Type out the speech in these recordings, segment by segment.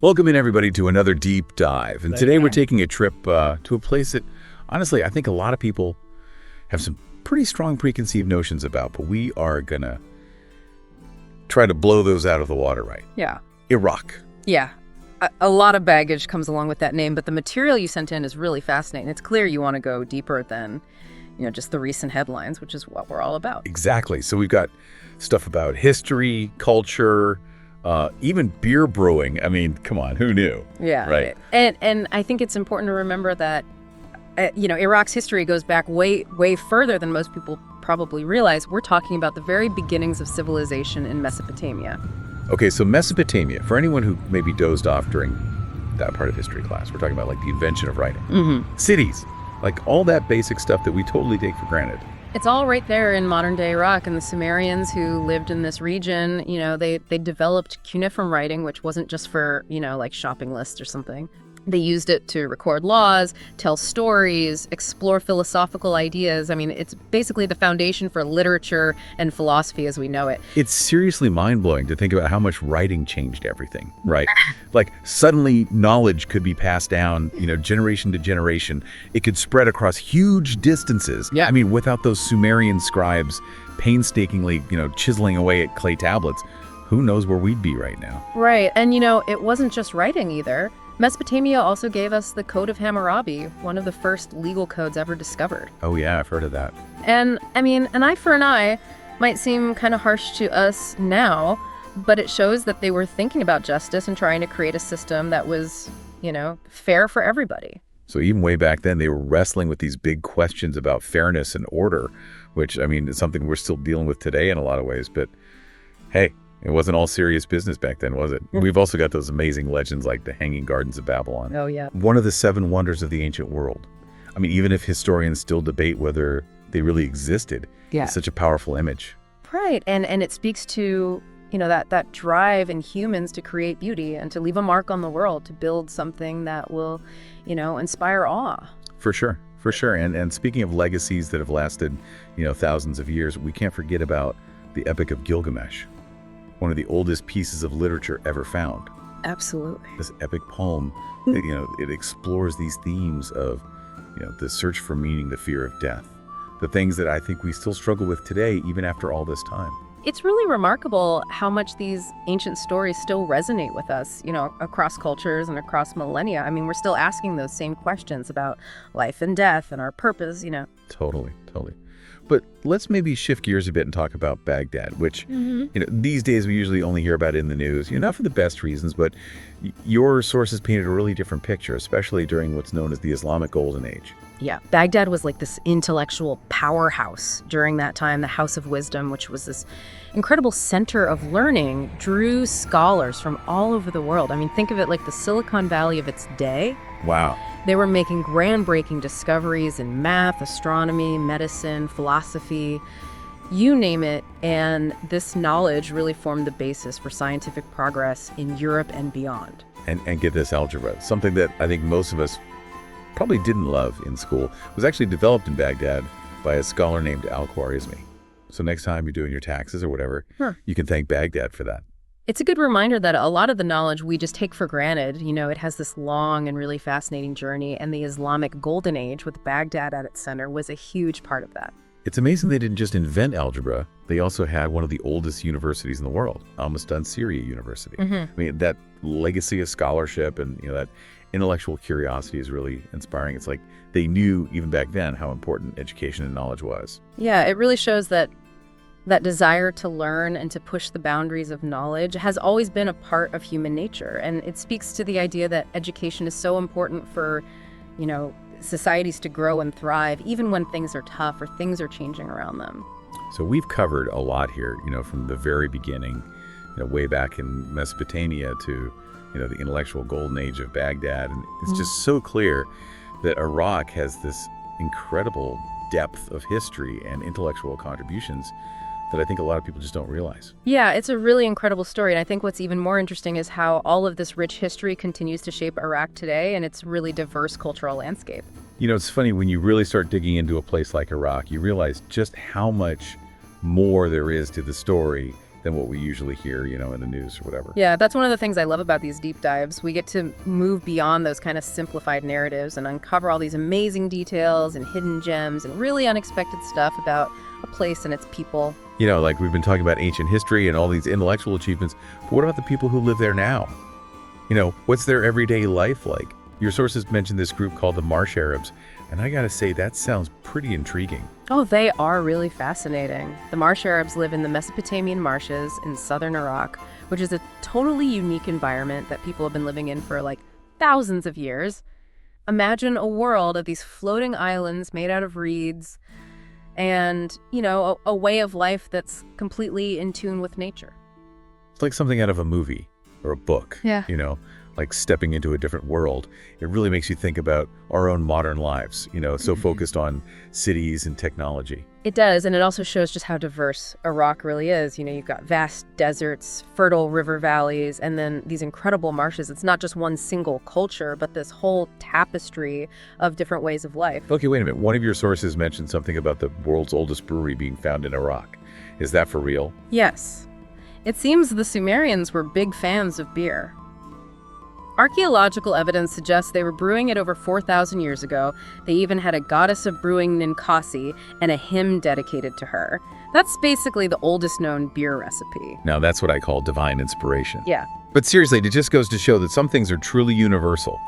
Welcome in, everybody, to another deep dive. And today Okay. we're taking a trip to a place that, honestly, I think a lot of people have some pretty strong preconceived notions about, but we are going to try to blow those out of the water, right? Yeah. Iraq. Yeah. A lot of baggage comes along with that name, but the material you sent in is really fascinating. It's clear you want to go deeper than, just the recent headlines, which is what we're all about. Exactly. So we've got stuff about history, culture, even beer brewing. I mean, come on, who knew? Yeah. Right. And I think it's important to remember that, Iraq's history goes back way, way further than most people probably realize. We're talking about the very beginnings of civilization in Mesopotamia. Okay, so Mesopotamia, for anyone who maybe dozed off during that part of history class, we're talking about like the invention of writing. Mm-hmm. Cities, like all that basic stuff that we totally take for granted. It's all right there in modern-day Iraq, and the Sumerians who lived in this region, they developed cuneiform writing, which wasn't just for, like shopping lists or something. They used it to record laws, tell stories, explore philosophical ideas. I mean, it's basically the foundation for literature and philosophy as we know it. It's seriously mind-blowing to think about how much writing changed everything, right? Like suddenly knowledge could be passed down, generation to generation. It could spread across huge distances. Yeah. I mean, without those Sumerian scribes painstakingly, chiseling away at clay tablets, who knows where we'd be right now? Right, and it wasn't just writing either. Mesopotamia also gave us the Code of Hammurabi, one of the first legal codes ever discovered. Oh yeah, I've heard of that. And I mean, an eye for an eye might seem kind of harsh to us now, but it shows that they were thinking about justice and trying to create a system that was, fair for everybody. So even way back then, they were wrestling with these big questions about fairness and order, which, I mean, is something we're still dealing with today in a lot of ways. But hey, it wasn't all serious business back then, was it? We've also got those amazing legends like the Hanging Gardens of Babylon. Oh, yeah. One of the 7 wonders of the ancient world. I mean, even if historians still debate whether they really existed, it's such a powerful image. Right, and it speaks to, that drive in humans to create beauty and to leave a mark on the world, to build something that will, inspire awe. For sure. And speaking of legacies that have lasted, thousands of years, we can't forget about the Epic of Gilgamesh, one of the oldest pieces of literature ever found. Absolutely. This epic poem, it explores these themes of, the search for meaning, the fear of death, the things that I think we still struggle with today, even after all this time. It's really remarkable how much these ancient stories still resonate with us, across cultures and across millennia. I mean, we're still asking those same questions about life and death and our purpose, Totally. But let's maybe shift gears a bit and talk about Baghdad, which, these days we usually only hear about it in the news, not for the best reasons, but your sources painted a really different picture, especially during what's known as the Islamic Golden Age. Yeah, Baghdad was like this intellectual powerhouse during that time. The House of Wisdom, which was this incredible center of learning, drew scholars from all over the world. I mean, think of it like the Silicon Valley of its day. Wow. They were making groundbreaking discoveries in math, astronomy, medicine, philosophy, you name it. And this knowledge really formed the basis for scientific progress in Europe and beyond. And get this, algebra, something that I think most of us probably didn't love in school, was actually developed in Baghdad by a scholar named Al-Khwarizmi. So next time you're doing your taxes or whatever, you can thank Baghdad for that. It's a good reminder that a lot of the knowledge we just take for granted, it has this long and really fascinating journey, and the Islamic Golden Age with Baghdad at its center was a huge part of that. It's amazing they didn't just invent algebra. They also had one of the oldest universities in the world, Al-Mustansiriya University. I mean, that legacy of scholarship and, that intellectual curiosity is really inspiring. It's like they knew even back then how important education and knowledge was. Yeah, it really shows that desire to learn and to push the boundaries of knowledge has always been a part of human nature. And it speaks to the idea that education is so important for, societies to grow and thrive, even when things are tough or things are changing around them. So we've covered a lot here, from the very beginning, way back in Mesopotamia to, the intellectual golden age of Baghdad. And it's just so clear that Iraq has this incredible depth of history and intellectual contributions that I think a lot of people just don't realize. Yeah, it's a really incredible story. And I think what's even more interesting is how all of this rich history continues to shape Iraq today and its really diverse cultural landscape. It's funny, when you really start digging into a place like Iraq, you realize just how much more there is to the story, than what we usually hear, in the news or whatever. Yeah, that's one of the things I love about these deep dives. We get to move beyond those kind of simplified narratives and uncover all these amazing details and hidden gems and really unexpected stuff about a place and its people. Like we've been talking about ancient history and all these intellectual achievements, but what about the people who live there now? What's their everyday life like? Your sources mentioned this group called the Marsh Arabs, and I gotta say, that sounds pretty intriguing. Oh, they are really fascinating. The Marsh Arabs live in the Mesopotamian marshes in southern Iraq, which is a totally unique environment that people have been living in for like thousands of years. Imagine a world of these floating islands made out of reeds and, a way of life that's completely in tune with nature. It's like something out of a movie or a book. Yeah. Like stepping into a different world. It really makes you think about our own modern lives, so focused on cities and technology. It does, and it also shows just how diverse Iraq really is. You've got vast deserts, fertile river valleys, and then these incredible marshes. It's not just one single culture, but this whole tapestry of different ways of life. Okay, wait a minute. One of your sources mentioned something about the world's oldest brewery being found in Iraq. Is that for real? Yes. It seems the Sumerians were big fans of beer. Archaeological evidence suggests they were brewing it over 4,000 years ago. They even had a goddess of brewing Ninkasi and a hymn dedicated to her. That's basically the oldest known beer recipe. Now that's what I call divine inspiration. Yeah. But seriously, it just goes to show that some things are truly universal.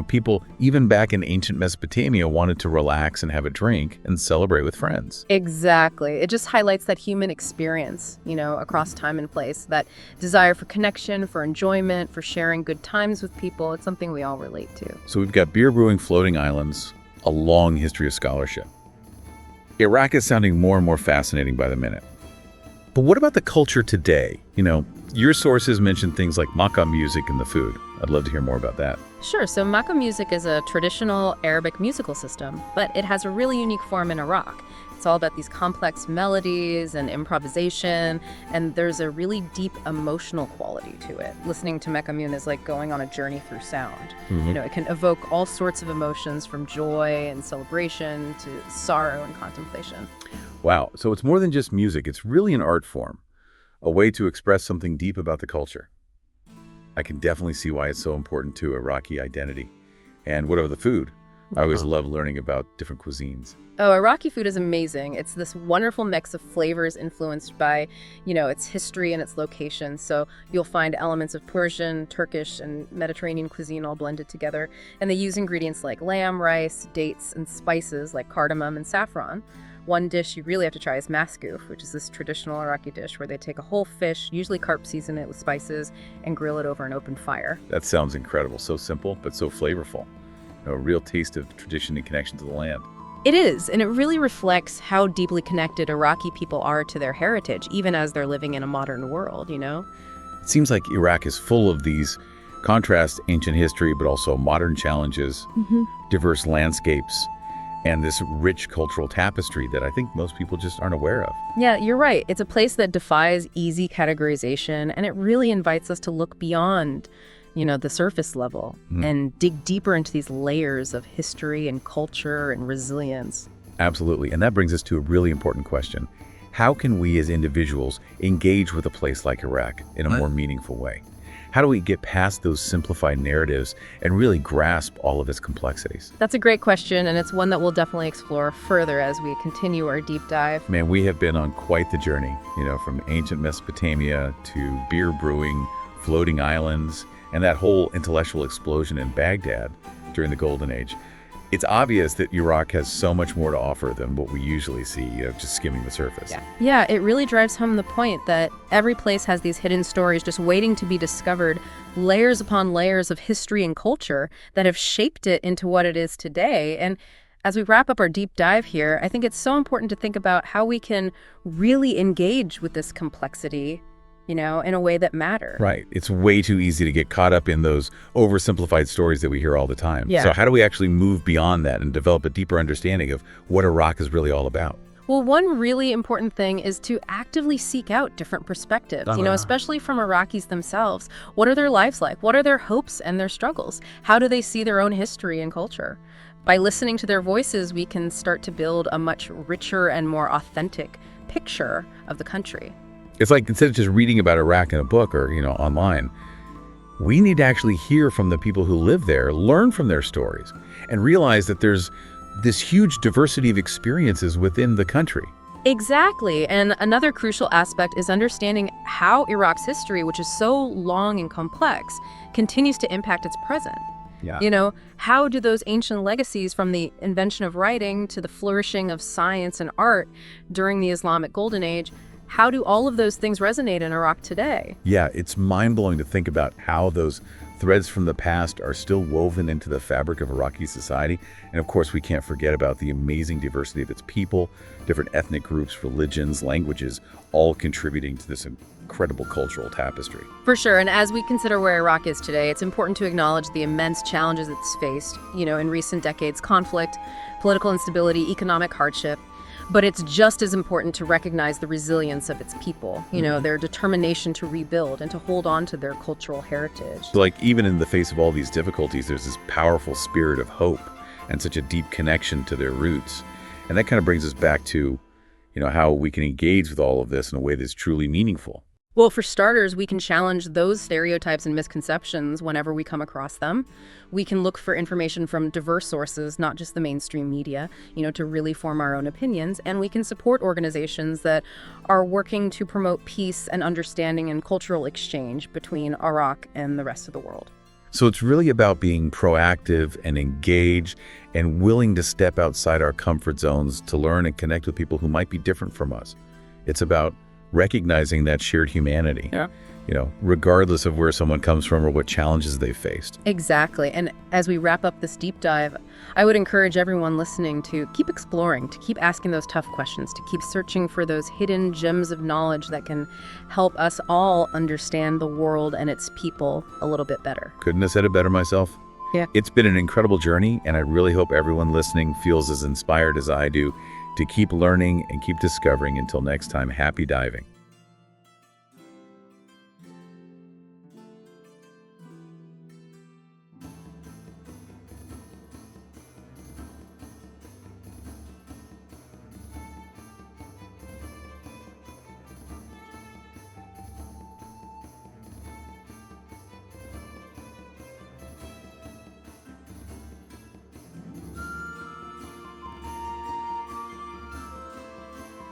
People, even back in ancient Mesopotamia, wanted to relax and have a drink and celebrate with friends. Exactly. It just highlights that human experience, across time and place, that desire for connection, for enjoyment, for sharing good times with people. It's something we all relate to. So we've got beer brewing floating islands, a long history of scholarship. Iraq is sounding more and more fascinating by the minute. But what about the culture today? Your sources mentioned things like makam music and the food. I'd love to hear more about that. Sure. So makam music is a traditional Arabic musical system, but it has a really unique form in Iraq. It's all about these complex melodies and improvisation, and there's a really deep emotional quality to it. Listening to mekamun is like going on a journey through sound. It can evoke all sorts of emotions from joy and celebration to sorrow and contemplation. Wow. So it's more than just music. It's really an art form, a way to express something deep about the culture. I can definitely see why it's so important to Iraqi identity. And what about the food? I always love learning about different cuisines. Oh, Iraqi food is amazing. It's this wonderful mix of flavors influenced by, its history and its location. So you'll find elements of Persian, Turkish, and Mediterranean cuisine all blended together. And they use ingredients like lamb, rice, dates, and spices like cardamom and saffron. One dish you really have to try is maskoof, which is this traditional Iraqi dish where they take a whole fish, usually carp, season it with spices, and grill it over an open fire. That sounds incredible. So simple, but so flavorful. A real taste of tradition and connection to the land. It is, and it really reflects how deeply connected Iraqi people are to their heritage, even as they're living in a modern world, It seems like Iraq is full of these contrasts, ancient history, but also modern challenges, diverse landscapes, and this rich cultural tapestry that I think most people just aren't aware of. Yeah, you're right. It's a place that defies easy categorization, and it really invites us to look beyond, the surface level and dig deeper into these layers of history and culture and resilience. Absolutely. And that brings us to a really important question. How can we as individuals engage with a place like Iraq in a more meaningful way? How do we get past those simplified narratives and really grasp all of its complexities? That's a great question, and it's one that we'll definitely explore further as we continue our deep dive. Man, we have been on quite the journey, from ancient Mesopotamia to beer brewing, floating islands, and that whole intellectual explosion in Baghdad during the Golden Age. It's obvious that Iraq has so much more to offer than what we usually see, just skimming the surface. Yeah, it really drives home the point that every place has these hidden stories just waiting to be discovered, layers upon layers of history and culture that have shaped it into what it is today. And as we wrap up our deep dive here, I think it's so important to think about how we can really engage with this complexity in a way that matters. Right. It's way too easy to get caught up in those oversimplified stories that we hear all the time. Yeah. So how do we actually move beyond that and develop a deeper understanding of what Iraq is really all about? Well, one really important thing is to actively seek out different perspectives, especially from Iraqis themselves. What are their lives like? What are their hopes and their struggles? How do they see their own history and culture? By listening to their voices, we can start to build a much richer and more authentic picture of the country. It's like instead of just reading about Iraq in a book or, online, we need to actually hear from the people who live there, learn from their stories, and realize that there's this huge diversity of experiences within the country. Exactly. And another crucial aspect is understanding how Iraq's history, which is so long and complex, continues to impact its present. Yeah. How do those ancient legacies from the invention of writing to the flourishing of science and art during the Islamic Golden Age, how do all of those things resonate in Iraq today? Yeah, it's mind-blowing to think about how those threads from the past are still woven into the fabric of Iraqi society. And of course, we can't forget about the amazing diversity of its people, different ethnic groups, religions, languages, all contributing to this incredible cultural tapestry. For sure. And as we consider where Iraq is today, it's important to acknowledge the immense challenges it's faced, in recent decades: conflict, political instability, economic hardship. But it's just as important to recognize the resilience of its people, their determination to rebuild and to hold on to their cultural heritage. So even in the face of all these difficulties, there's this powerful spirit of hope and such a deep connection to their roots. And that kind of brings us back to, how we can engage with all of this in a way that's truly meaningful. Well, for starters, we can challenge those stereotypes and misconceptions whenever we come across them. We can look for information from diverse sources, not just the mainstream media, to really form our own opinions. And we can support organizations that are working to promote peace and understanding and cultural exchange between Iraq and the rest of the world. So it's really about being proactive and engaged and willing to step outside our comfort zones to learn and connect with people who might be different from us. It's about recognizing that shared humanity, regardless of where someone comes from or what challenges they faced. Exactly. And as we wrap up this deep dive, I would encourage everyone listening to keep exploring, to keep asking those tough questions, to keep searching for those hidden gems of knowledge that can help us all understand the world and its people a little bit better. Couldn't have said it better myself. Yeah. It's been an incredible journey, and I really hope everyone listening feels as inspired as I do to keep learning and keep discovering. Until next time, happy diving.